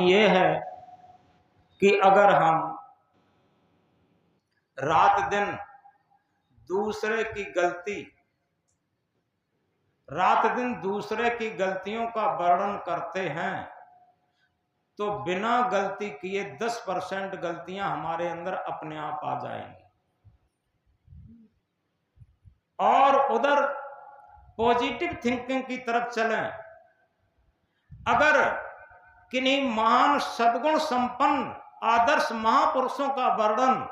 ये है कि अगर हम रात दिन दूसरे की गलतियों का वर्णन करते हैं तो बिना गलती किए 10% गलतियां हमारे अंदर अपने आप आ जाएंगी। और उधर पॉजिटिव थिंकिंग की तरफ चलें। अगर किन्हीं महान सद्गुण संपन्न आदर्श महापुरुषों का वर्णन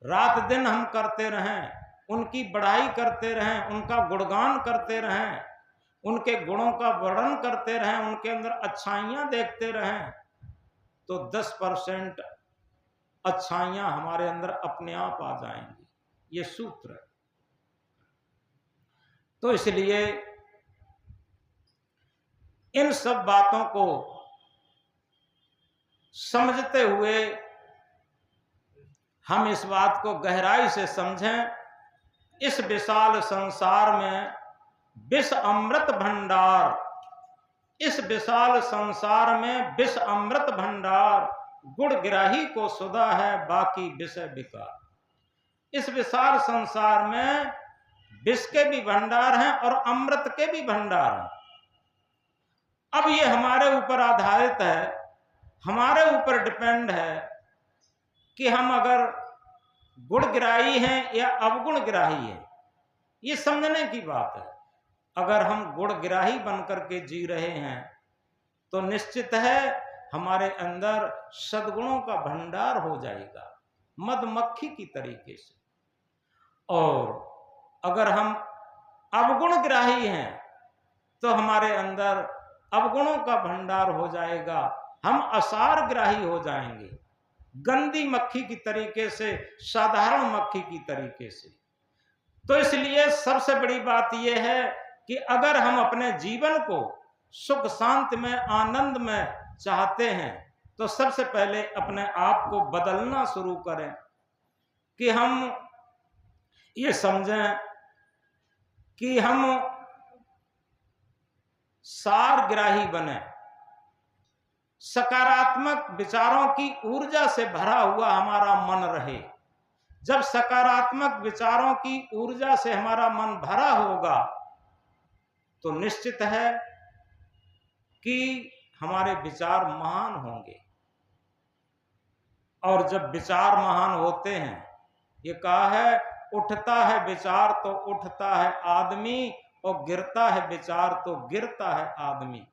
रात दिन हम करते रहें, उनकी बढ़ाई करते रहें, उनका गुणगान करते रहें, उनके गुणों का वर्णन करते रहें, उनके अंदर अच्छाइयां देखते रहें, तो 10% अच्छाइयां हमारे अंदर अपने आप आ जाएंगी। ये सूत्र है। तो इसलिए इन सब बातों को समझते हुए हम इस बात को गहराई से समझें। इस विशाल संसार में विष अमृत भंडार, इस विशाल संसार में विष अमृत भंडार, गुड़ गिराही को सुधा है बाकी विषय विकार। इस विशाल संसार में विष के भी भंडार हैं और अमृत के भी भंडार हैं। अब ये हमारे ऊपर आधारित है, हमारे ऊपर डिपेंड है कि हम अगर गुण गिराही हैं या अवगुण गिराही हैं। ये समझने की बात है। अगर हम गुण गिराही बनकर के जी रहे हैं तो निश्चित है हमारे अंदर सद्गुणों का भंडार हो जाएगा, मधुमक्खी की तरीके से। और अगर हम अवगुण ग्राही हैं तो हमारे अंदर अवगुणों का भंडार हो जाएगा, हम असार ग्राही हो जाएंगे, गंदी मक्खी की तरीके से, साधारण मक्खी की तरीके से। तो इसलिए सबसे बड़ी बात यह है कि अगर हम अपने जीवन को सुख शांति में, आनंद में चाहते हैं तो सबसे पहले अपने आप को बदलना शुरू करें कि हम ये समझें कि हम सारग्राही बने, सकारात्मक विचारों की ऊर्जा से भरा हुआ हमारा मन रहे। जब सकारात्मक विचारों की ऊर्जा से हमारा मन भरा होगा तो निश्चित है कि हमारे विचार महान होंगे। और जब विचार महान होते हैं, ये कहा है उठता है विचार तो उठता है आदमी, और गिरता है विचार तो गिरता है आदमी।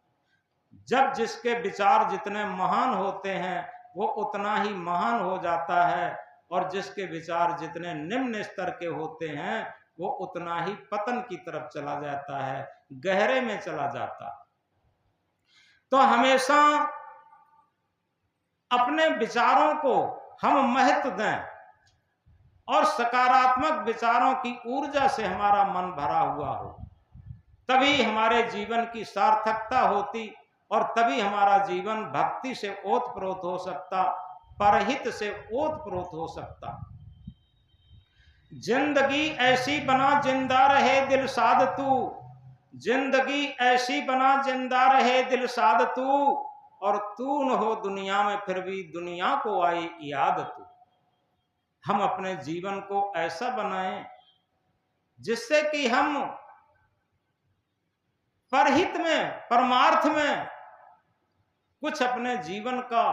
जब जिसके विचार जितने महान होते हैं वो उतना ही महान हो जाता है, और जिसके विचार जितने निम्न स्तर के होते हैं वो उतना ही पतन की तरफ चला जाता है, गहरे में चला जाता। तो हमेशा अपने विचारों को हम महत्व दें और सकारात्मक विचारों की ऊर्जा से हमारा मन भरा हुआ हो, तभी हमारे जीवन की सार्थकता होती और तभी हमारा जीवन भक्ति से ओतप्रोत हो सकता, परहित से ओतप्रोत हो सकता। जिंदगी ऐसी बना जिंदा रहे दिल साध तू, जिंदगी ऐसी बना जिंदा रहे दिल साध तू, और तू न हो दुनिया में फिर भी दुनिया को आए याद तू। हम अपने जीवन को ऐसा बनाएं जिससे कि हम परहित में, परमार्थ में कुछ अपने जीवन का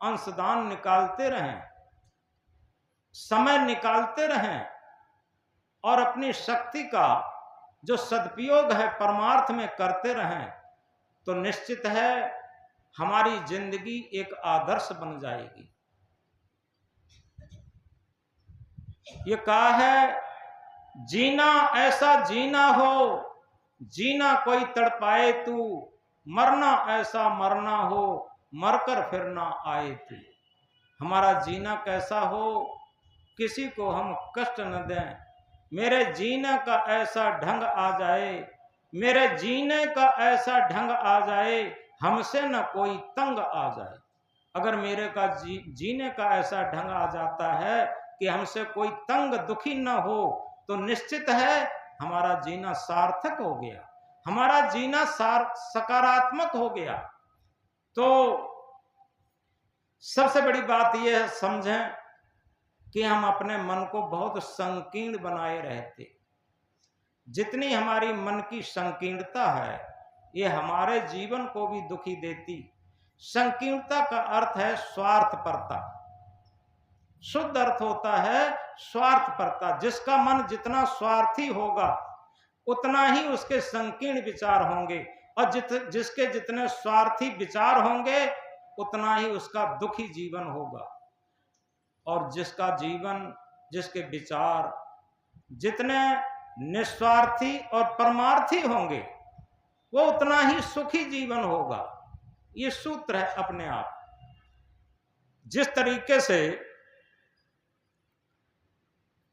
अंशदान निकालते रहें, समय निकालते रहें, और अपनी शक्ति का जो सदुपयोग है परमार्थ में करते रहें, तो निश्चित है हमारी जिंदगी एक आदर्श बन जाएगी। ये कहा है जीना ऐसा जीना हो, जीना कोई तड़पाए तू, मरना ऐसा मरना हो, मरकर फिर ना आए तू। हमारा जीना कैसा हो, किसी को हम कष्ट न दें, मेरे जीने का ऐसा ढंग आ जाए, मेरे जीने का ऐसा ढंग आ जाए, हमसे न कोई तंग आ जाए। अगर मेरे का जीने का ऐसा ढंग आ जाता है कि हमसे कोई तंग दुखी न हो तो निश्चित है हमारा जीना सार्थक हो गया, हमारा जीना सकारात्मक हो गया। तो सबसे बड़ी बात यह है, समझें कि हम अपने मन को बहुत संकीर्ण बनाए रहते। जितनी हमारी मन की संकीर्णता है, ये हमारे जीवन को भी दुखी देती। संकीर्णता का अर्थ है स्वार्थपरता। शुद्ध अर्थ होता है स्वार्थपरता। जिसका मन जितना स्वार्थी होगा उतना ही उसके संकीर्ण विचार होंगे, और जिसके जितने स्वार्थी विचार होंगे उतना ही उसका दुखी जीवन होगा। और जिसका जीवन, जिसके विचार जितने निस्वार्थी और परमार्थी होंगे वो उतना ही सुखी जीवन होगा। ये सूत्र है अपने आप। जिस तरीके से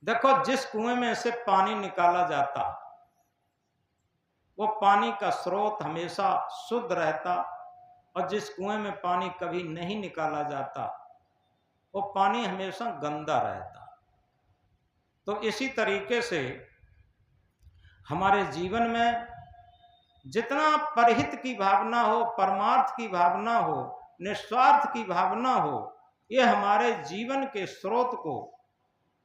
देखो, जिस कुएं में से पानी निकाला जाता वो पानी का स्रोत हमेशा शुद्ध रहता, और जिस कुएं में पानी कभी नहीं निकाला जाता वो पानी हमेशा गंदा रहता। तो इसी तरीके से हमारे जीवन में जितना परहित की भावना हो, परमार्थ की भावना हो, निस्वार्थ की भावना हो, ये हमारे जीवन के स्रोत को,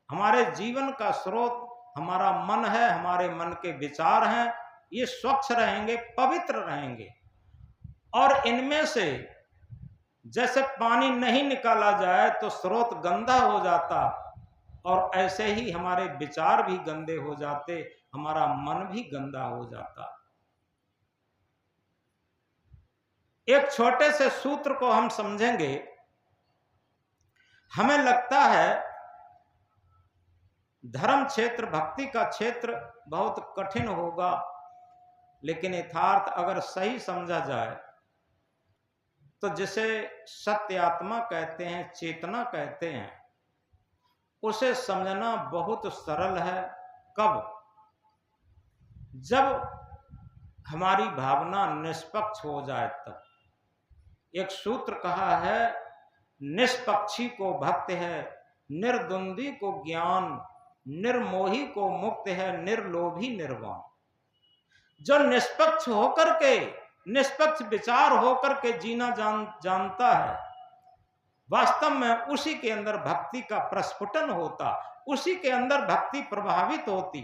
हमारे जीवन का स्रोत हमारा मन है, हमारे मन के विचार हैं, ये स्वच्छ रहेंगे, पवित्र रहेंगे। और इनमें से जैसे पानी नहीं निकाला जाए तो स्रोत गंदा हो जाता, और ऐसे ही हमारे विचार भी गंदे हो जाते, हमारा मन भी गंदा हो जाता। एक छोटे से सूत्र को हम समझेंगे। हमें लगता है धर्म क्षेत्र, भक्ति का क्षेत्र बहुत कठिन होगा, लेकिन यथार्थ अगर सही समझा जाए तो जिसे सत्य आत्मा कहते हैं, चेतना कहते हैं, उसे समझना बहुत सरल है। कब? जब हमारी भावना निष्पक्ष हो जाए तब। एक सूत्र कहा है, निष्पक्षी को भक्त है, निर्द्वंदी को ज्ञान, निर्मोही को मुक्त है, निर्लोभी निर्वाण। जो निष्पक्ष होकर के, निष्पक्ष विचार होकर के जीना जानता है, वास्तव में उसी के अंदर भक्ति का प्रस्फुटन होता, उसी के अंदर भक्ति प्रभावित होती।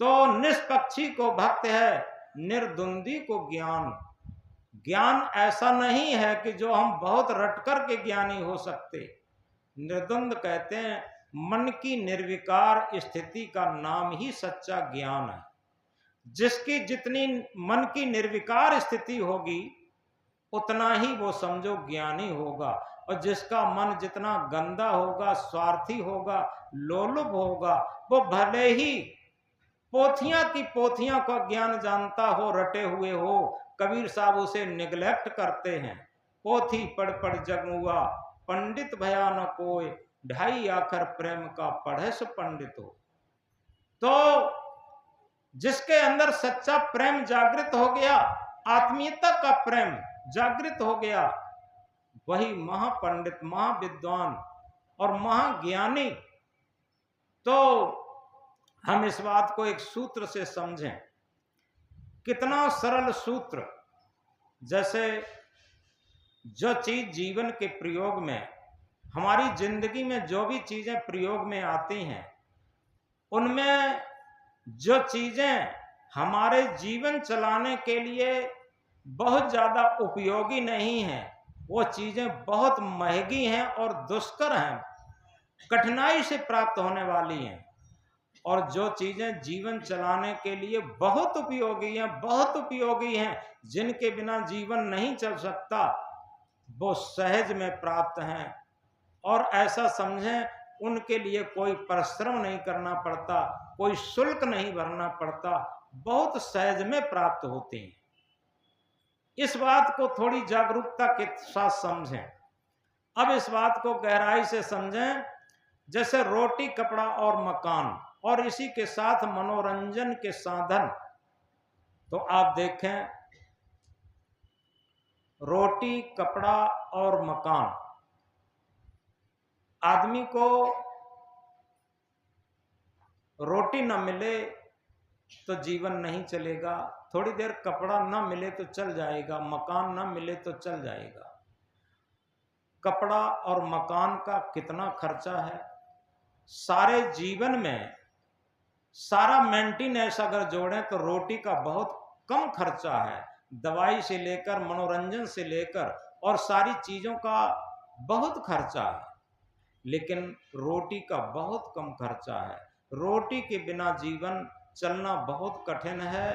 तो निष्पक्षी को भक्त है, निर्द्वंदी को ज्ञान। ज्ञान ऐसा नहीं है कि जो हम बहुत रट कर के ज्ञानी हो सकते। निर्द्वंद कहते हैं मन की निर्विकार स्थिति का नाम ही सच्चा ज्ञान है। जिसकी जितनी मन की निर्विकार स्थिति होगी उतना ही वो समझो ज्ञानी होगा, और जिसका मन जितना गंदा होगा, स्वार्थी होगा, लोलुप होगा, वो भले ही पोथियां की पोथियां का ज्ञान जानता हो, रटे हुए हो, कबीर साहब उसे निगलेक्ट करते हैं। पोथी पढ़ पढ़ जगुआ, पंडित भया न कोय, ढाई आखर प्रेम का पढ़े सो पंडित हो। तो जिसके अंदर सच्चा प्रेम जागृत हो गया, आत्मीयता का प्रेम जागृत हो गया, वही महापंडित, महाविद्वान और महाज्ञानी। तो हम इस बात को एक सूत्र से समझें। कितना सरल सूत्र। जैसे जो चीज जीवन के प्रयोग में, हमारी जिंदगी में जो भी चीजें प्रयोग में आती हैं, उनमें जो चीजें हमारे जीवन चलाने के लिए बहुत ज्यादा उपयोगी नहीं हैं, वो चीजें बहुत महंगी हैं और दुष्कर हैं, कठिनाई से प्राप्त होने वाली हैं। और जो चीजें जीवन चलाने के लिए बहुत उपयोगी हैं, बहुत उपयोगी हैं, जिनके बिना जीवन नहीं चल सकता, वो सहज में प्राप्त हैं। और ऐसा समझें, उनके लिए कोई परिश्रम नहीं करना पड़ता, कोई शुल्क नहीं भरना पड़ता, बहुत सहज में प्राप्त होते हैं। इस बात को थोड़ी जागरूकता के साथ समझें। अब इस बात को गहराई से समझें। जैसे रोटी, कपड़ा और मकान, और इसी के साथ मनोरंजन के साधन। तो आप देखें, रोटी, कपड़ा और मकान, आदमी को रोटी न मिले तो जीवन नहीं चलेगा, थोड़ी देर कपड़ा ना मिले तो चल जाएगा, मकान ना मिले तो चल जाएगा। कपड़ा और मकान का कितना खर्चा है, सारे जीवन में सारा मेंटेनेंस अगर जोड़ें तो रोटी का बहुत कम खर्चा है। दवाई से लेकर मनोरंजन से लेकर और सारी चीजों का बहुत खर्चा है, लेकिन रोटी का बहुत कम खर्चा है। रोटी के बिना जीवन चलना बहुत कठिन है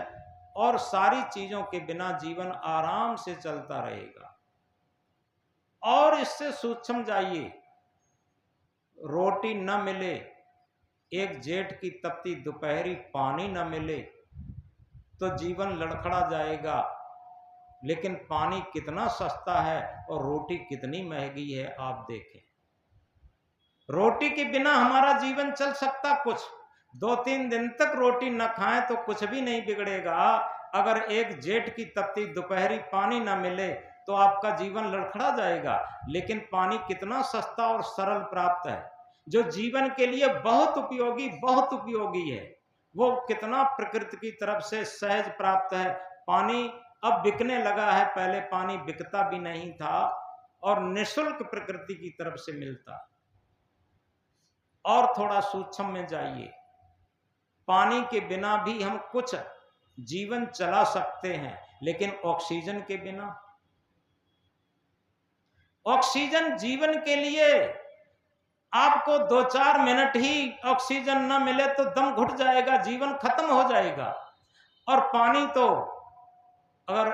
और सारी चीजों के बिना जीवन आराम से चलता रहेगा। और इससे सूक्ष्म जाइए, रोटी न मिले, एक जेठ की तपती दोपहरी पानी न मिले तो जीवन लड़खड़ा जाएगा। लेकिन पानी कितना सस्ता है और रोटी कितनी महंगी है, आप देखें। रोटी के बिना हमारा जीवन चल सकता कुछ, 2-3 दिन तक रोटी न खाएं तो कुछ भी नहीं बिगड़ेगा। अगर एक जेठ की तपती दोपहरी पानी न मिले तो आपका जीवन लड़खड़ा जाएगा। लेकिन पानी कितना सस्ता और सरल प्राप्त है, जो जीवन के लिए बहुत उपयोगी है। वो कितना प्रकृति की तरफ से सहज प्राप्त है। पानी अब बिकने लगा है, पहले पानी बिकता भी नहीं था और निःशुल्क प्रकृति की तरफ से मिलता। और थोड़ा सूक्ष्म में जाइए, पानी के बिना भी हम कुछ जीवन चला सकते हैं, लेकिन ऑक्सीजन के बिना, ऑक्सीजन जीवन के लिए आपको 2-4 मिनट ही ऑक्सीजन न मिले तो दम घुट जाएगा, जीवन खत्म हो जाएगा। और पानी तो अगर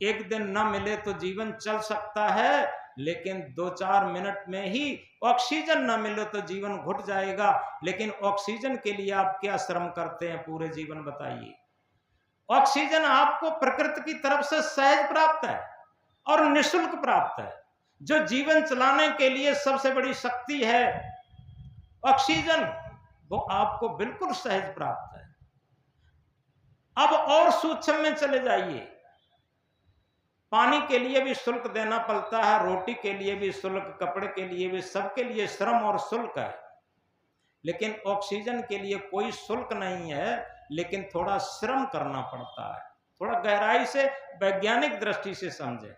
एक दिन न मिले तो जीवन चल सकता है, लेकिन 2-4 मिनट में ही ऑक्सीजन न मिले तो जीवन घुट जाएगा। लेकिन ऑक्सीजन के लिए आप क्या श्रम करते हैं पूरे जीवन, बताइए। ऑक्सीजन आपको प्रकृति की तरफ से सहज प्राप्त है और निःशुल्क प्राप्त है। जो जीवन चलाने के लिए सबसे बड़ी शक्ति है ऑक्सीजन, वो आपको बिल्कुल सहज प्राप्त है। अब और सूक्ष्म में चले जाइए, पानी के लिए भी शुल्क देना पड़ता है, रोटी के लिए भी शुल्क, कपड़े के लिए भी, सबके लिए श्रम और शुल्क है। लेकिन ऑक्सीजन के लिए कोई शुल्क नहीं है, लेकिन थोड़ा श्रम करना पड़ता है। थोड़ा गहराई से वैज्ञानिक दृष्टि से समझें।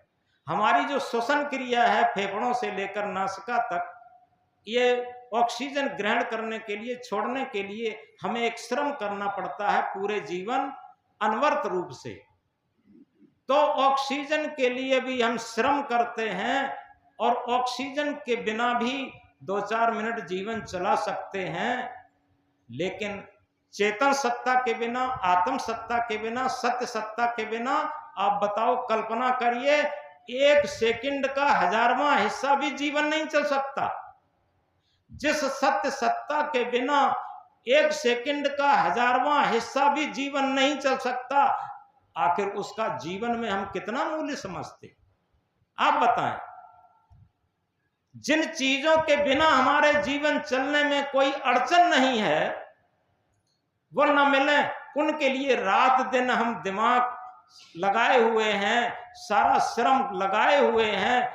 हमारी जो श्वसन क्रिया है, फेफड़ों से लेकर नासिका तक, ये ऑक्सीजन ग्रहण करने के लिए, छोड़ने के लिए हमें एक श्रम करना पड़ता है पूरे जीवन अनवरत रूप से। तो ऑक्सीजन के लिए भी हम श्रम करते हैं और ऑक्सीजन के बिना भी 2-4 मिनट जीवन चला सकते हैं। लेकिन चेतन सत्ता के बिना, आत्म सत्ता के बिना, सत्य सत्ता के बिना, आप बताओ, कल्पना करिए, 1 सेकंड का 1000वां हिस्सा भी जीवन नहीं चल सकता। जिस सत्य सत्ता के बिना 1 सेकंड का 1000वां हिस्सा भी जीवन नहीं चल सकता, आखिर उसका जीवन में हम कितना मूल्य समझते, आप बताएं। जिन चीजों के बिना हमारे जीवन चलने में कोई अड़चन नहीं है, वो न मिले, उनके लिए रात दिन हम दिमाग लगाए हुए हैं, सारा श्रम लगाए हुए हैं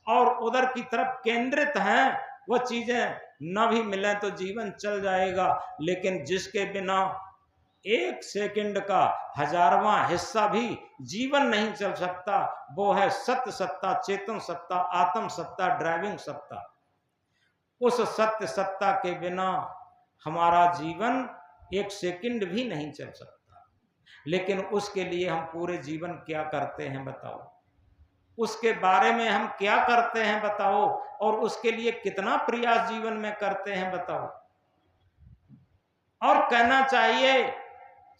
और उधर की तरफ केंद्रित हैं। वो चीजें न भी मिले तो जीवन चल जाएगा। लेकिन जिसके बिना 1 सेकंड का 1000वां हिस्सा भी जीवन नहीं चल सकता, वो है सत्य सत्ता, चेतन सत्ता, आत्म सत्ता, ड्राइविंग सत्ता। उस सत्य सत्ता के बिना हमारा जीवन 1 सेकंड भी नहीं चल सकता। लेकिन उसके लिए हम पूरे जीवन क्या करते हैं, बताओ। उसके बारे में हम क्या करते हैं, बताओ। और उसके लिए कितना प्रयास जीवन में करते हैं, बताओ। और कहना चाहिए,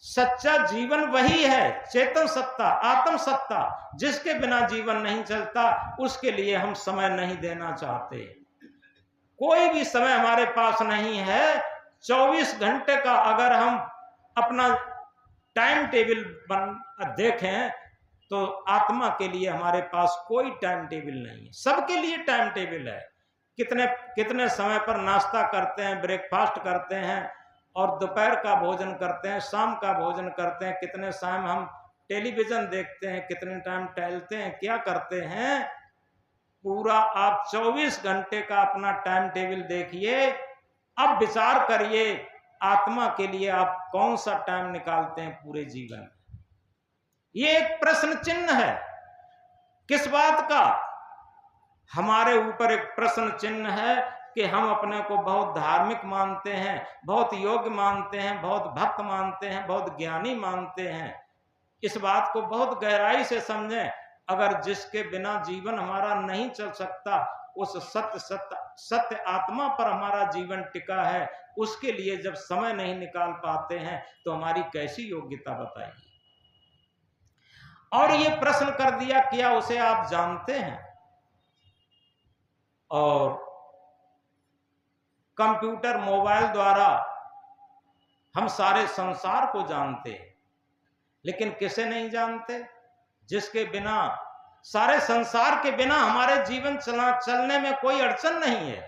सच्चा जीवन वही है, चेतन सत्ता, आत्म सत्ता, जिसके बिना जीवन नहीं चलता। उसके लिए हम समय नहीं देना चाहते। कोई भी समय हमारे पास नहीं है। 24 घंटे का अगर हम अपना टाइम टेबल देखें तो आत्मा के लिए हमारे पास कोई टाइम टेबल नहीं है। सबके लिए टाइम टेबल है। कितने समय पर नाश्ता करते हैं, ब्रेकफास्ट करते हैं, और दोपहर का भोजन करते हैं, शाम का भोजन करते हैं, कितने टाइम हम टेलीविजन देखते हैं, कितने टाइम टहलते हैं, क्या करते हैं। पूरा आप 24 घंटे का अपना टाइम टेबल देखिए। अब विचार करिए आत्मा के लिए आप कौन सा टाइम निकालते हैं पूरे जीवन में? ये एक प्रश्न चिन्ह है। किस बात का? हमारे ऊपर एक प्रश्न चिन्ह है कि हम अपने को बहुत धार्मिक मानते हैं, बहुत योग्य मानते हैं, बहुत भक्त मानते हैं, बहुत ज्ञानी मानते हैं। इस बात को बहुत गहराई से समझें। अगर जिसके बिना जीवन हमारा नहीं चल सकता, उस सत्य आत्मा पर हमारा जीवन टिका है, उसके लिए जब समय नहीं निकाल पाते हैं तो हमारी कैसी योग्यता बताइए। और ये प्रश्न कर दिया, क्या उसे आप जानते हैं? और कंप्यूटर मोबाइल द्वारा हम सारे संसार को जानते हैं, लेकिन किसे नहीं जानते? जिसके बिना, सारे संसार के बिना हमारे जीवन चलने में कोई अड़चन नहीं है।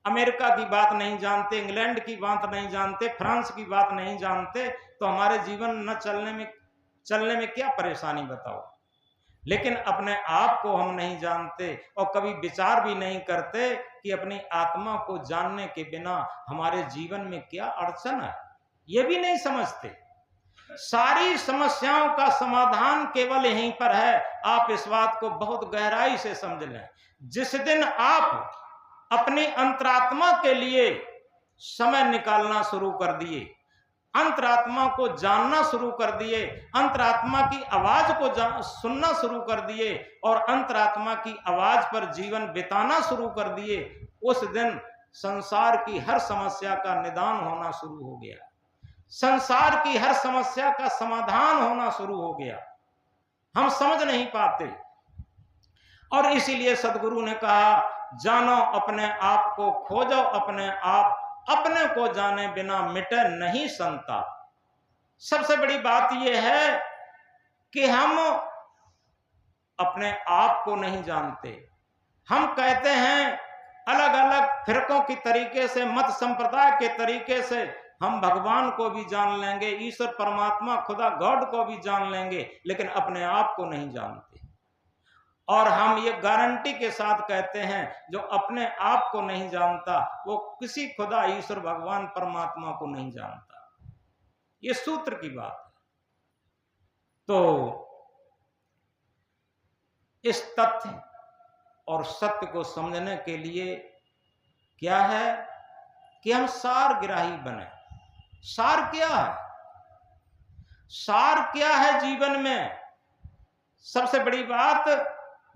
अमेरिका की बात नहीं जानते, इंग्लैंड की बात नहीं जानते, फ्रांस की बात नहीं जानते, तो हमारे जीवन न चलने में क्या परेशानी बताओ। लेकिन अपने आप को हम नहीं जानते और कभी विचार भी नहीं करते कि अपनी आत्मा को जानने के बिना हमारे जीवन में क्या अड़चन है, ये भी नहीं समझते। सारी समस्याओं का समाधान केवल यहीं पर है। आप इस बात को बहुत गहराई से समझ लें। जिस दिन आप अपनी अंतरात्मा के लिए समय निकालना शुरू कर दिए, अंतरात्मा को जानना शुरू कर दिए, अंतरात्मा की आवाज को सुनना शुरू कर दिए और अंतरात्मा की आवाज पर जीवन बिताना शुरू कर दिए, उस दिन संसार की हर समस्या का निदान होना शुरू हो गया, संसार की हर समस्या का समाधान होना शुरू हो गया। हम समझ नहीं पाते। और इसीलिए सदगुरु ने कहा, जानो अपने आप को, खोजो अपने आप, अपने को जाने बिना मिटे नहीं संताप। सबसे बड़ी बात यह है कि हम अपने आप को नहीं जानते। हम कहते हैं अलग अलग फिरकों की तरीके से, मत संप्रदाय के तरीके से हम भगवान को भी जान लेंगे, ईश्वर परमात्मा खुदा गॉड को भी जान लेंगे, लेकिन अपने आप को नहीं जानते। और हम ये गारंटी के साथ कहते हैं, जो अपने आप को नहीं जानता वो किसी खुदा ईश्वर भगवान परमात्मा को नहीं जानता। ये सूत्र की बात है। तो इस तथ्य और सत्य को समझने के लिए क्या है कि हम सारग्राही बने। सार क्या है? सार क्या है जीवन में? सबसे बड़ी बात,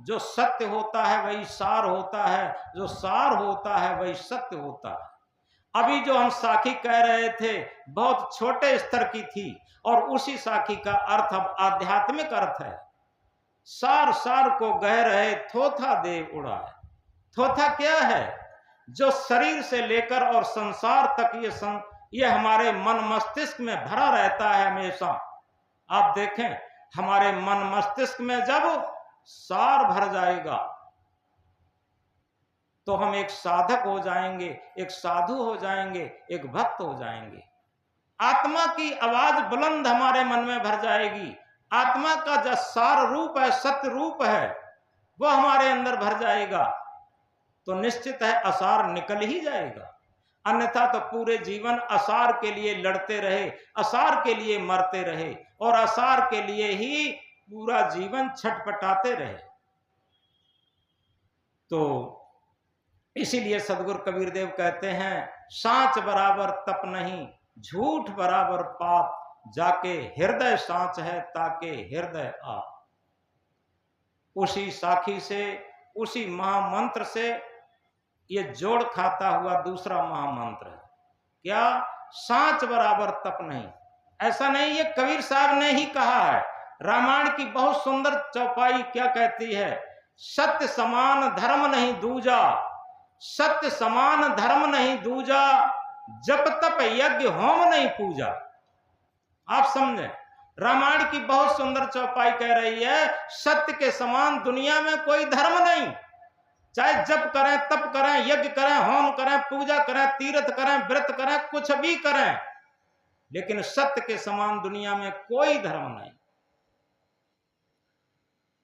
जो सत्य होता है वही सार होता है, जो सार होता है वही सत्य होता है। अभी जो हम साखी कह रहे थे बहुत छोटे स्तर की थी, और उसी साखी का अर्थ अब आध्यात्मिक अर्थ है। सार सार को गह रहे थोथा दे उड़ा है। थोथा क्या है? जो शरीर से लेकर और संसार तक ये हमारे मन मस्तिष्क में भरा रहता है हमेशा। आप देखें, हमारे मन मस्तिष्क में जब सार भर जाएगा तो हम एक साधक हो जाएंगे, एक साधु हो जाएंगे, एक भक्त हो जाएंगे। आत्मा की आवाज बुलंद हमारे मन में भर जाएगी। आत्मा का जो सार रूप है, सत्य रूप है, वह हमारे अंदर भर जाएगा तो निश्चित है असार निकल ही जाएगा। अन्यथा तो पूरे जीवन असार के लिए लड़ते रहे, असार के लिए मरते रहे और असार के लिए ही पूरा जीवन छटपटाते रहे। तो इसीलिए सदगुरु कबीर देव कहते हैं, सांच बराबर तप नहीं, झूठ बराबर पाप, जाके हृदय सांच है ताके हृदय आप। उसी साखी से, उसी महामंत्र से ये जोड़ खाता हुआ दूसरा महामंत्र है। क्या? सांच बराबर तप नहीं। ऐसा नहीं, ये कबीर साहब ने ही कहा है। रामायण की बहुत सुंदर चौपाई क्या कहती है? सत्य समान धर्म नहीं दूजा, सत्य समान धर्म नहीं दूजा, जप तप यज्ञ होम नहीं पूजा। आप समझे, रामायण की बहुत सुंदर चौपाई कह रही है, सत्य के समान दुनिया में कोई धर्म नहीं। चाहे जप करें, तप करें, यज्ञ करें, होम करें, पूजा करें, तीर्थ करें, व्रत करें, कुछ भी करें, लेकिन सत्य के समान दुनिया में कोई धर्म नहीं।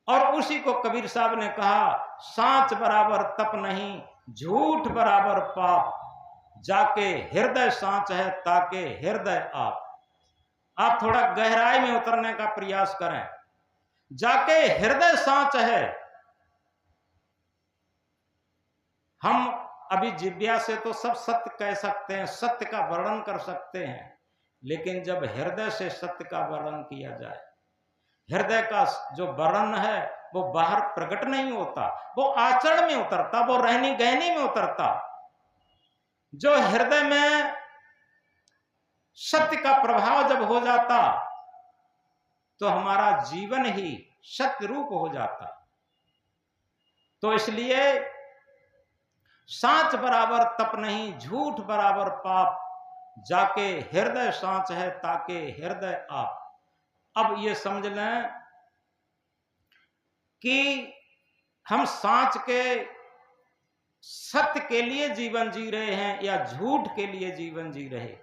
और उसी को कबीर साहब ने कहा, सांच बराबर तप नहीं, झूठ बराबर पाप, जाके हृदय सांच है ताके हृदय आप थोड़ा गहराई में उतरने का प्रयास करें। जाके हृदय सांच है। हम अभी जिज्ञा से तो सब सत्य कह सकते हैं, सत्य का वर्णन कर सकते हैं, लेकिन जब हृदय से सत्य का वर्णन किया जाए, हृदय का जो वर्णन है वो बाहर प्रकट नहीं होता, वो आचरण में उतरता, वो रहनी गहनी में उतरता। जो हृदय में सत्य का प्रभाव जब हो जाता तो हमारा जीवन ही सत्य रूप हो जाता। तो इसलिए सांच बराबर तप नहीं, झूठ बराबर पाप, जाके हृदय सांच है ताके हृदय आप। अब ये समझ लें कि हम सांच के सत्य के लिए जीवन जी रहे हैं या झूठ के लिए जीवन जी रहे,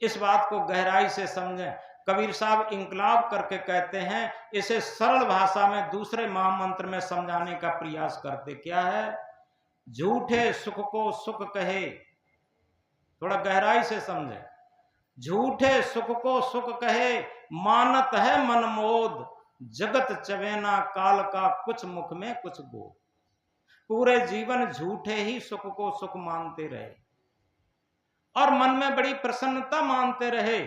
इस बात को गहराई से समझें। कबीर साहब इंकलाब करके कहते हैं, इसे सरल भाषा में दूसरे महामंत्र में समझाने का प्रयास करते। क्या है? झूठे सुख को सुख कहे, थोड़ा गहराई से समझें। झूठे सुख को सुख कहे, मानत है मनमोद, जगत चवेना काल का कुछ मुख में कुछ बोध। पूरे जीवन झूठे ही सुख को सुख मानते रहे और मन में बड़ी प्रसन्नता मानते रहे।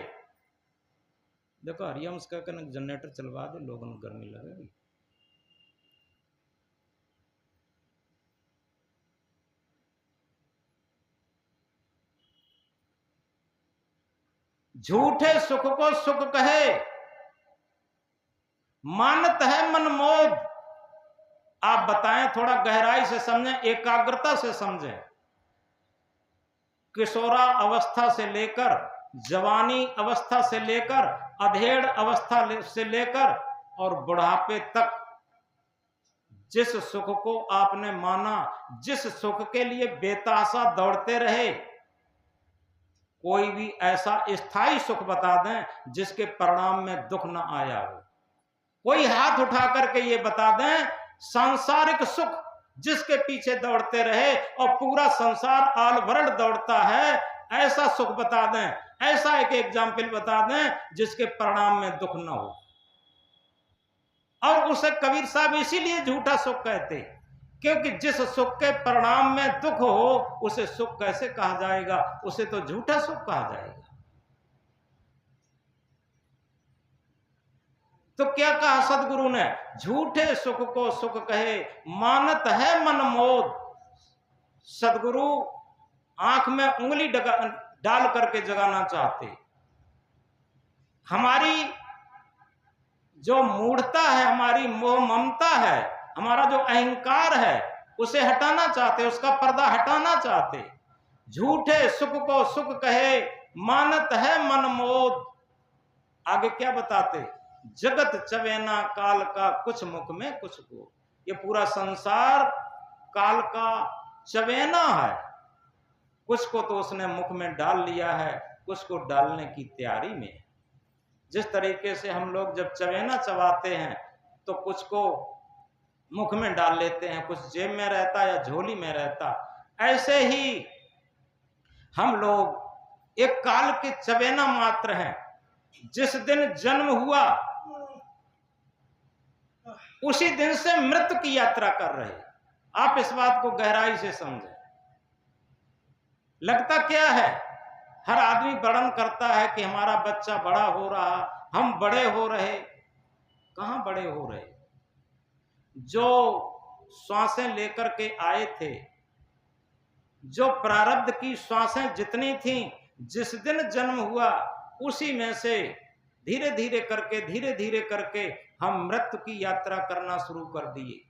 देखो हरिवंश का जनरेटर चलवा दे, लोगों को गर्मी लगेगी। झूठे सुख को सुख कहे, मानत है मनमोद। आप बताएं, थोड़ा गहराई से समझें, एकाग्रता से समझें। किशोरा अवस्था से लेकर, जवानी अवस्था से लेकर, अधेड़ अवस्था से लेकर और बुढ़ापे तक जिस सुख को आपने माना, जिस सुख के लिए बेतहाशा दौड़ते रहे, कोई भी ऐसा स्थायी सुख बता दें जिसके परिणाम में दुख न आया हो। कोई हाथ उठा करके ये बता दें सांसारिक सुख जिसके पीछे दौड़ते रहे और पूरा संसार आल वर्ल्ड दौड़ता है, ऐसा सुख बता दें, ऐसा एक एग्जाम्पल बता दें जिसके परिणाम में दुख न हो। और उसे कबीर साहब इसीलिए झूठा सुख कहते, क्योंकि जिस सुख के परिणाम में दुख हो उसे सुख कैसे कहा जाएगा? उसे तो झूठा सुख कहा जाएगा। तो क्या कहा सदगुरु ने? झूठे सुख को सुख कहे, मानत है मनमोद। सदगुरु आंख में उंगली डाल करके जगाना चाहते। हमारी जो मूढ़ता है, हमारी मोह ममता है, हमारा जो अहंकार है, उसे हटाना चाहते, उसका पर्दा हटाना चाहते। झूठे सुख को सुख कहे, मानत है मनमोद। आगे क्या बताते? जगत चवेना काल का कुछ मुख में कुछ को। ये पूरा संसार काल का चवेना है, कुछ को तो उसने मुख में डाल लिया है, कुछ को डालने की तैयारी में। जिस तरीके से हम लोग जब चवेना चबाते हैं तो कुछ को मुख में डाल लेते हैं, कुछ जेब में रहता या झोली में रहता, ऐसे ही हम लोग एक काल के चवेना मात्र हैं। जिस दिन जन्म हुआ उसी दिन से मृत्यु की यात्रा कर रहे। आप इस बात को गहराई से समझें। लगता क्या है? हर आदमी वर्णन करता है कि हमारा बच्चा बड़ा हो रहा, हम बड़े हो रहे। कहां बड़े हो रहे? जो श्वासें लेकर के आए थे, जो प्रारब्ध की श्वासें जितनी थी, जिस दिन जन्म हुआ उसी में से धीरे धीरे करके हम मृत्यु की यात्रा करना शुरू कर दिए।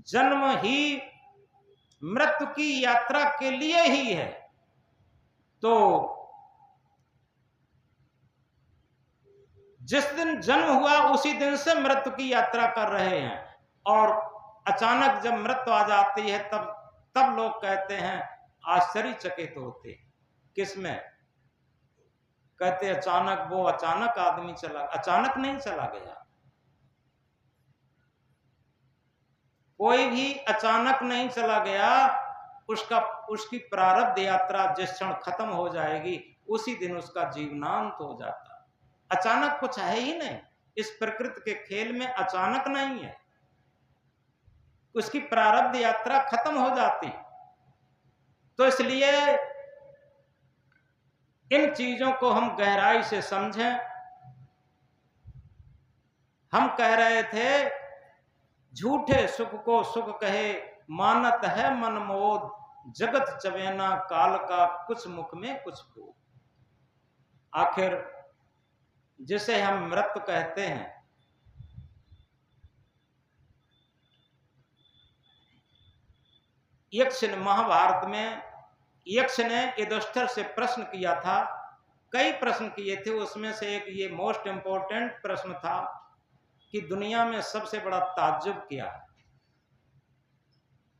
जन्म ही मृत्यु की यात्रा के लिए ही है। तो जिस दिन जन्म हुआ उसी दिन से मृत्यु की यात्रा कर रहे हैं, और अचानक जब मृत्यु आ जाती है तब लोग कहते हैं, आश्चर्यचकित होते। किसमें? कहते अचानक, वो अचानक आदमी चला। अचानक नहीं चला गया, कोई भी अचानक नहीं चला गया। उसकी प्रारब्ध यात्रा जिस क्षण खत्म हो जाएगी उसी दिन उसका जीवनांत हो जाता। अचानक कुछ है ही नहीं, इस प्रकृति के खेल में अचानक नहीं है, उसकी प्रारब्ध यात्रा खत्म हो जाती। तो इसलिए इन चीजों को हम गहराई से समझें। हम कह रहे थे झूठे सुख को सुख कहे, मानत है मन मोद, जगत चवेना काल का, कुछ मुख में कुछ बोध। आखिर जिसे हम मृत्यु कहते हैं, यक्ष ने महाभारत में यक्ष ने युधिष्ठिर से प्रश्न किया था, कई प्रश्न किए थे, उसमें से एक ये मोस्ट इंपोर्टेंट प्रश्न था कि दुनिया में सबसे बड़ा ताज्जुब क्या है।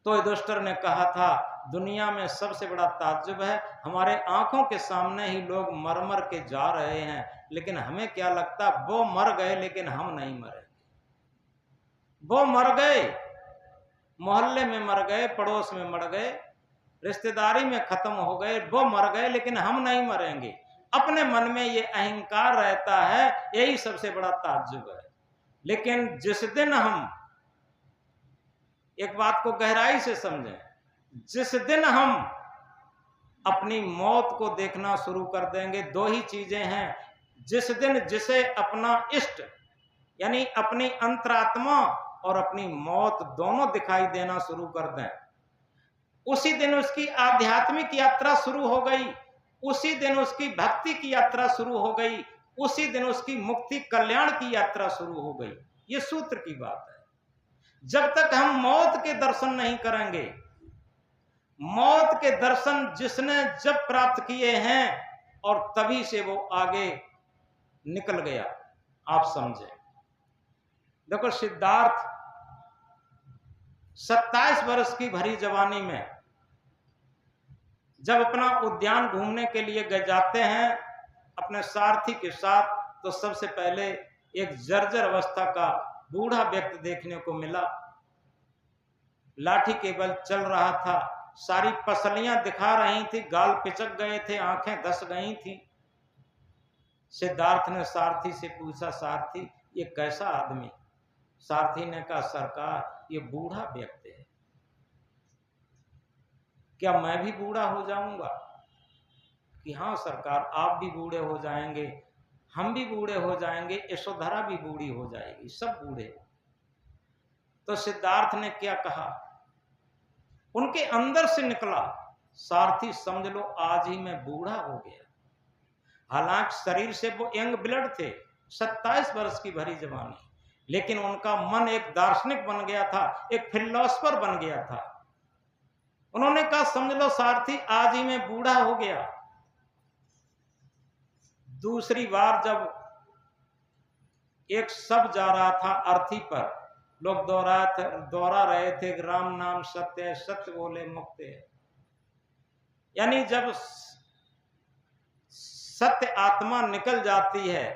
तो युधिष्ठिर ने कहा था दुनिया में सबसे बड़ा ताज्जुब है हमारे आंखों के सामने ही लोग मर मर के जा रहे हैं, लेकिन हमें क्या लगता वो मर गए लेकिन हम नहीं मरे। वो मर गए, मोहल्ले में मर गए, पड़ोस में मर गए, रिश्तेदारी में खत्म हो गए, वो मर गए लेकिन हम नहीं मरेंगे। अपने मन में ये अहंकार रहता है, यही सबसे बड़ा ताज्जुब है। लेकिन जिस दिन हम एक बात को गहराई से समझें, जिस दिन हम अपनी मौत को देखना शुरू कर देंगे, दो ही चीजें हैं, जिस दिन जिसे अपना इष्ट यानी अपनी अंतरात्मा और अपनी मौत दोनों दिखाई देना शुरू कर दें, उसी दिन उसकी आध्यात्मिक यात्रा शुरू हो गई, उसी दिन उसकी भक्ति की यात्रा शुरू हो गई, उसी दिन उसकी मुक्ति कल्याण की यात्रा शुरू हो गई। ये सूत्र की बात है। जब तक हम मौत के दर्शन नहीं करेंगे, मौत के दर्शन जिसने जब प्राप्त किए हैं और तभी से वो आगे निकल गया। आप समझे, देखो सिद्धार्थ 27 वर्ष की भरी जवानी में जब अपना उद्यान घूमने के लिए जाते हैं अपने सारथी के साथ, तो सबसे पहले एक जर्जर अवस्था का बूढ़ा व्यक्ति देखने को मिला। लाठी के बल चल रहा था, सारी पसलियां दिखा रही थी, गाल पिचक गए थे, आंखें धस गई थी। सिद्धार्थ ने सारथी से पूछा, सारथी ये कैसा आदमी? सारथी ने कहा, सरकार ये बूढ़ा व्यक्ति है। क्या मैं भी बूढ़ा हो जाऊंगा? कि हाँ सरकार, आप भी बूढ़े हो जाएंगे, हम भी बूढ़े हो जाएंगे, यशोधरा भी बूढ़ी हो जाएगी, सब बूढ़े। तो सिद्धार्थ ने क्या कहा, उनके अंदर से निकला, सारथी समझ लो आज ही मैं बूढ़ा हो गया। हालांकि शरीर से वो यंग ब्लड थे, 27 वर्ष की भरी जवानी, लेकिन उनका मन एक दार्शनिक बन गया था, एक फिलोसफर बन गया था। उन्होंने कहा समझ लो सारथी आज ही मैं बूढ़ा हो गया। दूसरी बार जब एक शब्द जा रहा था अर्थी पर, लोग दोहरा रहे थे, राम नाम सत्य है, सत्य बोले मुक्त है। यानी जब सत्य आत्मा निकल जाती है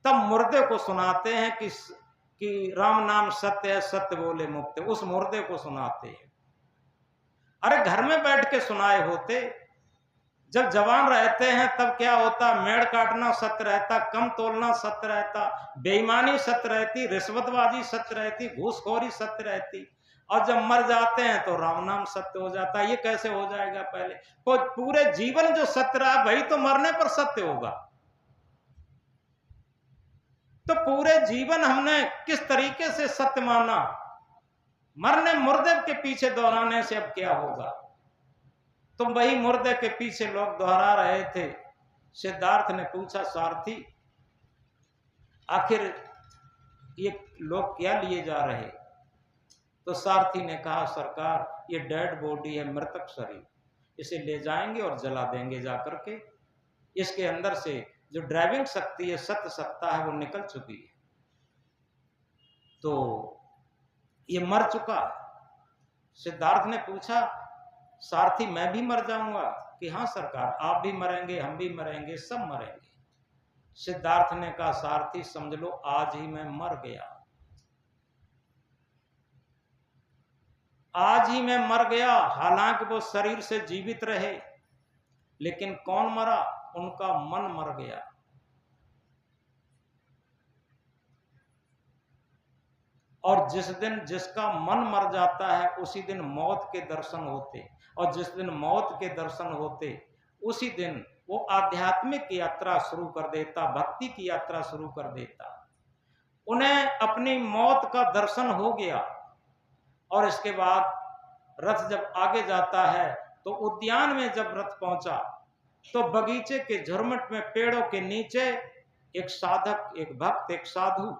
तब मुर्दे को सुनाते हैं कि राम नाम सत्य है, सत्य बोले मुक्त है, उस मुर्दे को सुनाते हैं। अरे घर में बैठ के सुनाए होते, जब जवान रहते हैं तब क्या होता, मेड़ काटना सत्य रहता, कम तोलना सत्य रहता, बेईमानी सत्य रहती, रिश्वतबाजी सत्य रहती, घूसखोरी सत्य रहती, और जब मर जाते हैं तो राम नाम सत्य हो जाता। ये कैसे हो जाएगा? पहले तो पूरे जीवन जो सत्य रहा वही तो मरने पर सत्य होगा। तो पूरे जीवन हमने किस तरीके से सत्य माना, मरने मुर्दे के पीछे दोहराने से अब क्या होगा? तो वही मुर्दे के पीछे लोग दोहरा रहे थे। सिद्धार्थ ने पूछा, सारथी आखिर ये लोग क्या लिए जा रहे? तो सारथी ने कहा, सरकार ये डेड बॉडी है, मृतक शरीर, इसे ले जाएंगे और जला देंगे जाकर के। इसके अंदर से जो ड्राइविंग शक्ति है, सत्य सत्ता है, वो निकल चुकी है, तो ये मर चुका। सिद्धार्थ ने पूछा, सारथी मैं भी मर जाऊंगा? कि हाँ सरकार, आप भी मरेंगे, हम भी मरेंगे, सब मरेंगे। सिद्धार्थ ने कहा, सारथी समझ लो आज ही मैं मर गया। आज ही मैं मर गया, हालांकि वो शरीर से जीवित रहे, लेकिन कौन मरा? उनका मन मर गया। और जिस दिन जिसका मन मर जाता है उसी दिन मौत के दर्शन होते, और जिस दिन मौत के दर्शन होते उसी दिन वो आध्यात्मिक यात्रा शुरू कर देता, भक्ति की यात्रा शुरू कर देता। उन्हें अपनी मौत का दर्शन हो गया। और इसके बाद रथ जब आगे जाता है तो उद्यान में जब रथ पहुंचा तो बगीचे के झुरमुट में पेड़ों के नीचे एक साधक, एक भक्त, एक साधु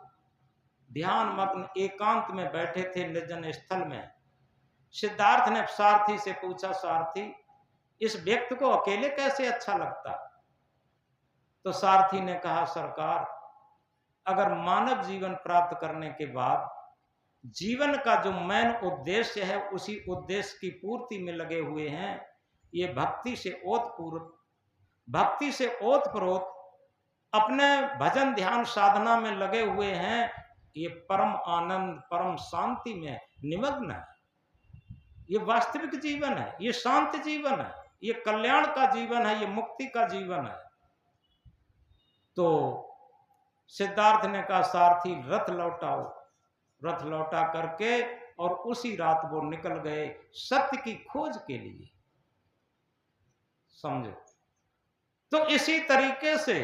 ध्यान मग्न एकांत में बैठे थे निर्जन स्थल में। सिद्धार्थ ने सारथी से पूछा, सारथी इस व्यक्ति को अकेले कैसे अच्छा लगता? तो सारथी ने कहा, सरकार अगर मानव जीवन प्राप्त करने के बाद जीवन का जो मेन उद्देश्य है उसी उद्देश्य की पूर्ति में लगे हुए हैं, ये भक्ति से ओतप्रोत अपने भजन ध्यान साधना में लगे हुए हैं, ये परम आनंद परम शांति में निमग्न है। ये वास्तविक जीवन है, ये शांत जीवन है, ये कल्याण का जीवन है, ये मुक्ति का जीवन है। तो सिद्धार्थ ने कहा, सारथी रथ लौटाओ। रथ लौटा करके और उसी रात वो निकल गए सत्य की खोज के लिए। समझो। तो इसी तरीके से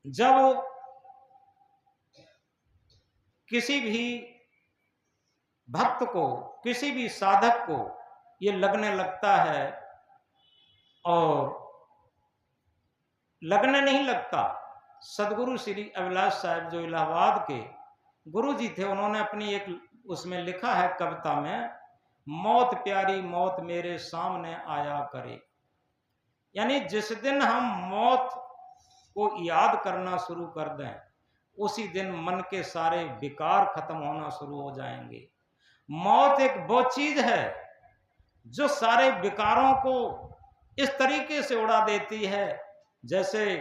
जब किसी भी भक्त को, किसी भी साधक को ये लगने लगता है, और लगने नहीं लगता, सदगुरु श्री अभिलाष साहब जो इलाहाबाद के गुरु जी थे, उन्होंने अपनी एक उसमें लिखा है कविता में, मौत प्यारी मौत मेरे सामने आया करे। यानी जिस दिन हम मौत को याद करना शुरू कर दें उसी दिन मन के सारे विकार खत्म होना शुरू हो जाएंगे। मौत एक वो चीज है जो सारे विकारों को इस तरीके से उड़ा देती है, जैसे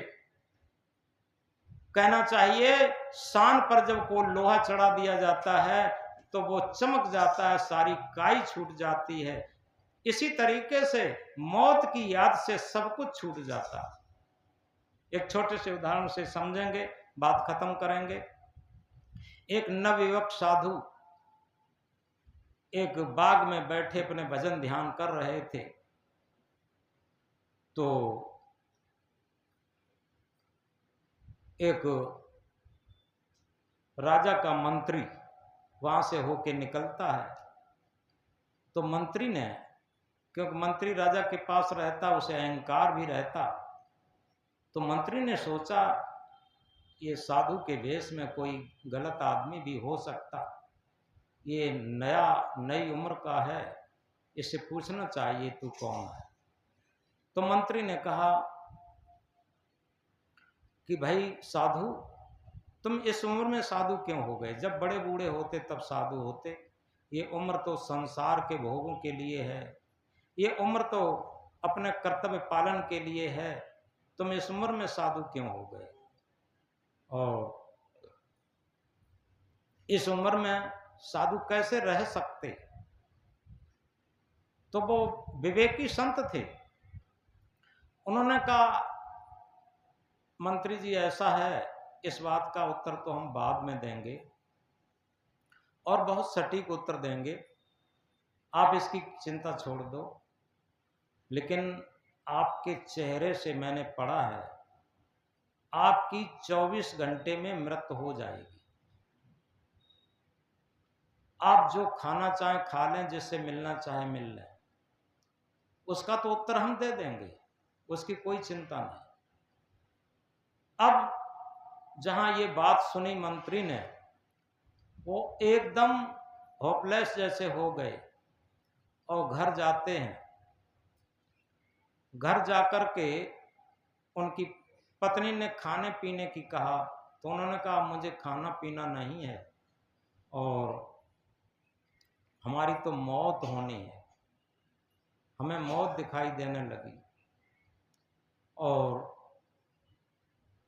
कहना चाहिए शान पर जब को लोहा चढ़ा दिया जाता है तो वो चमक जाता है, सारी काई छूट जाती है। इसी तरीके से मौत की याद से सब कुछ छूट जाता है। एक छोटे से उदाहरण से समझेंगे, बात खत्म करेंगे। एक नवयुवक साधु एक बाग में बैठे अपने भजन ध्यान कर रहे थे, तो एक राजा का मंत्री वहां से होके निकलता है। तो मंत्री ने, क्योंकि मंत्री राजा के पास रहता, उसे अहंकार भी रहता, तो मंत्री ने सोचा ये साधु के वेश में कोई गलत आदमी भी हो सकता, ये नई उम्र का है, इससे पूछना चाहिए तू कौन है। तो मंत्री ने कहा कि भाई साधु, तुम इस उम्र में साधु क्यों हो गए? जब बड़े बूढ़े होते तब साधु होते। ये उम्र तो संसार के भोगों के लिए है, ये उम्र तो अपने कर्तव्य पालन के लिए है, तुम इस उम्र में साधु क्यों हो गए? और इस उम्र में साधु कैसे रह सकते? तो वो विवेकी संत थे, उन्होंने कहा मंत्री जी ऐसा है, इस बात का उत्तर तो हम बाद में देंगे और बहुत सटीक उत्तर देंगे, आप इसकी चिंता छोड़ दो, लेकिन आपके चेहरे से मैंने पढ़ा है आपकी 24 घंटे में मृत्यु हो जाएगी। आप जो खाना चाहें खा लें, जिससे मिलना चाहे मिल लें, उसका तो उत्तर हम दे देंगे, उसकी कोई चिंता नहीं। अब जहां ये बात सुनी मंत्री ने, वो एकदम होपलेस जैसे हो गए और घर जाते हैं। घर जाकर के उनकी पत्नी ने खाने पीने की कहा, तो उन्होंने कहा मुझे खाना पीना नहीं है और हमारी तो मौत होनी है, हमें मौत दिखाई देने लगी। और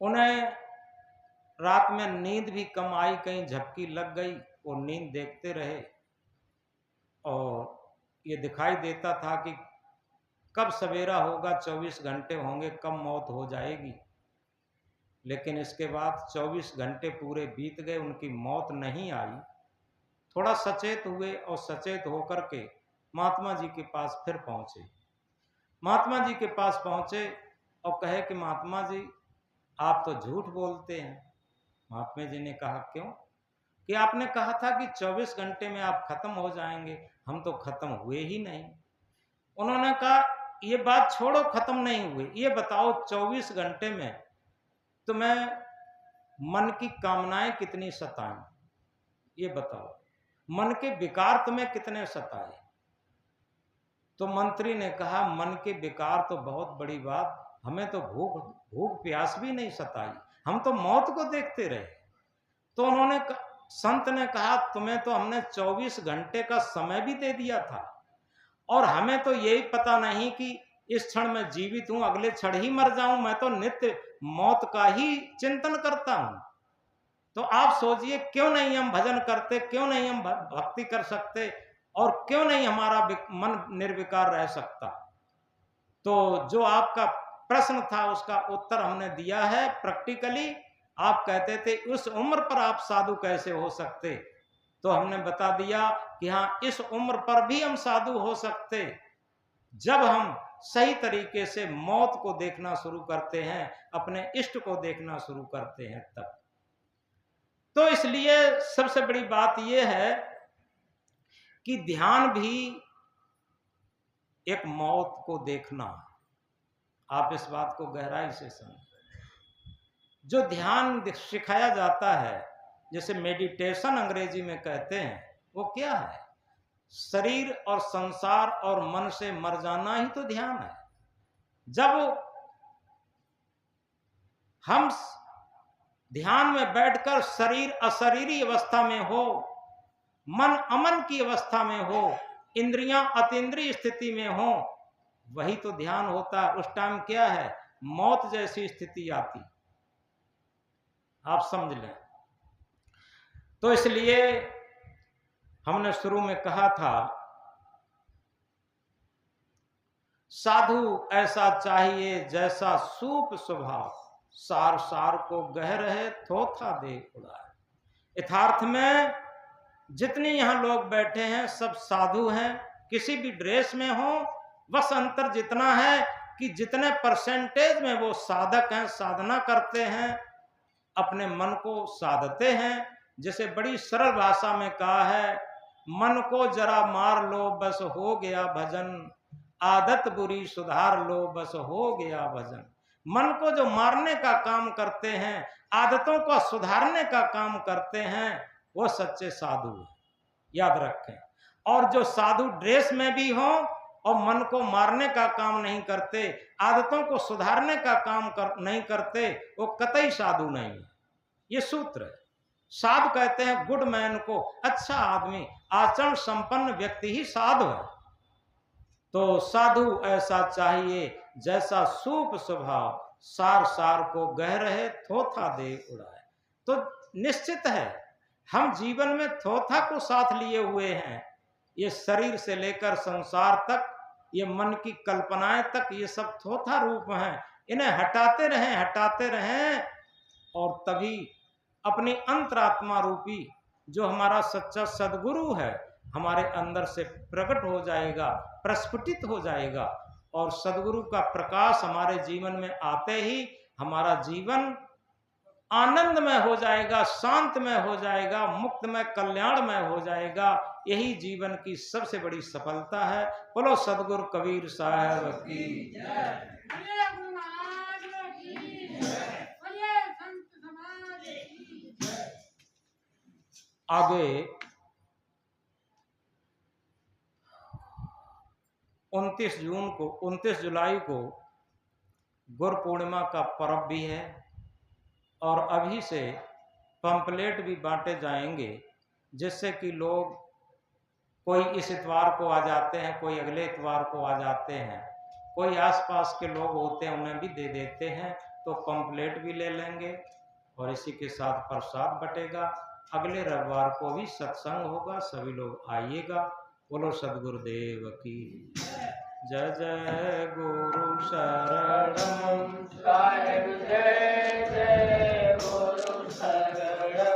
उन्हें रात में नींद भी कम आई, कहीं झपकी लग गई, वो नींद देखते रहे। और ये दिखाई देता था कि कब सवेरा होगा, 24 घंटे होंगे, कब मौत हो जाएगी। लेकिन इसके बाद 24 घंटे पूरे बीत गए, उनकी मौत नहीं आई। थोड़ा सचेत हुए और सचेत होकर के महात्मा जी के पास फिर पहुंचे। महात्मा जी के पास पहुंचे और कहे कि महात्मा जी आप तो झूठ बोलते हैं। महात्मा जी ने कहा क्यों? कि आपने कहा था कि 24 घंटे में आप खत्म हो जाएंगे, हम तो खत्म हुए ही नहीं। उन्होंने कहा ये बात छोड़ो, खत्म नहीं हुए, ये बताओ 24 घंटे में तुम्हें मन की कामनाएं कितनी सताएं, ये बताओ, मन के विकार तुम्हें कितने सताए? तो मंत्री ने कहा मन के विकार तो बहुत बड़ी बात, हमें तो भूख प्यास भी नहीं सताई, हम तो मौत को देखते रहे। तो उन्होंने संत ने कहा तुम्हें तो हमने 24 घंटे का समय भी दे दिया था और हमें तो यही पता नहीं कि इस क्षण में जीवित हूं, अगले क्षण ही मर जाऊं। मैं तो नित्य मौत का ही चिंतन करता हूं। तो आप सोचिए क्यों नहीं हम भजन करते, क्यों नहीं हम भक्ति कर सकते और क्यों नहीं हमारा मन निर्विकार रह सकता। तो जो आपका प्रश्न था उसका उत्तर हमने दिया है प्रैक्टिकली। आप कहते थे उस उम्र पर आप साधु कैसे हो सकते, तो हमने बता दिया कि हाँ इस उम्र पर भी हम साधु हो सकते जब हम सही तरीके से मौत को देखना शुरू करते हैं, अपने इष्ट को देखना शुरू करते हैं तब। तो इसलिए सबसे बड़ी बात यह है कि ध्यान भी एक मौत को देखना। आप इस बात को गहराई से समझें। जो ध्यान सिखाया जाता है, जैसे मेडिटेशन अंग्रेजी में कहते हैं, वो क्या है? शरीर और संसार और मन से मर जाना ही तो ध्यान है। जब हम ध्यान में बैठकर शरीर अशरीरी अवस्था में हो, मन अमन की अवस्था में हो, इंद्रियां अतीन्द्रिय स्थिति में हो, वही तो ध्यान होता है। उस टाइम क्या है? मौत जैसी स्थिति आती। आप समझ लें। तो इसलिए हमने शुरू में कहा था साधु ऐसा चाहिए जैसा सूप स्वभाव, सार सार को गह रहे थोथा दे उड़ाए। यथार्थ में जितनी यहां लोग बैठे हैं सब साधु हैं, किसी भी ड्रेस में हो, बस अंतर जितना है कि जितने परसेंटेज में वो साधक हैं, साधना करते हैं, अपने मन को साधते हैं। जैसे बड़ी सरल भाषा में कहा है, मन को जरा मार लो बस हो गया भजन, आदत बुरी सुधार लो बस हो गया भजन। मन को जो मारने का काम करते हैं, आदतों को सुधारने का काम करते हैं, वो सच्चे साधु हैं, याद रखें। और जो साधु ड्रेस में भी हो और मन को मारने का काम नहीं करते, आदतों को सुधारने का काम नहीं करते, वो कतई साधु नहीं है। ये सूत्र है। साधु कहते हैं गुड मैन को, अच्छा आदमी, आचरण संपन्न व्यक्ति ही साधु है। तो साधु ऐसा चाहिए जैसा सूप स्वभाव, सार सार को गह रहे थोथा दे उड़ाए। तो निश्चित है हम जीवन में थोथा को साथ लिए हुए हैं। ये शरीर से लेकर संसार तक, ये मन की कल्पनाएं तक, ये सब थोथा रूप हैं। इन्हें हटाते रहें और तभी अपनी अंतरात्मा रूपी जो हमारा सच्चा सदगुरु है हमारे अंदर से प्रकट हो जाएगा, प्रस्फुटित हो जाएगा। और सदगुरु का प्रकाश हमारे जीवन में आते ही हमारा जीवन आनंदमय हो जाएगा, शांतमय हो जाएगा, मुक्तमय, कल्याणमय हो जाएगा। यही जीवन की सबसे बड़ी सफलता है। बोलो सदगुरु कबीर साहब की जय। आगे 29 जुलाई को गुरु पूर्णिमा का पर्व भी है और अभी से पंपलेट भी बांटे जाएंगे, जिससे कि लोग कोई इस इतवार को आ जाते हैं, कोई अगले इतवार को आ जाते हैं, कोई आसपास के लोग होते हैं उन्हें भी दे देते हैं। तो पंपलेट भी ले लेंगे और इसी के साथ प्रसाद बटेगा। अगले रविवार को भी सत्संग होगा, सभी लोग आइएगा। बोलो सद्गुरुदेव की जय। जय गुरु शरणम। साहेब जय जय गुरु शरणम।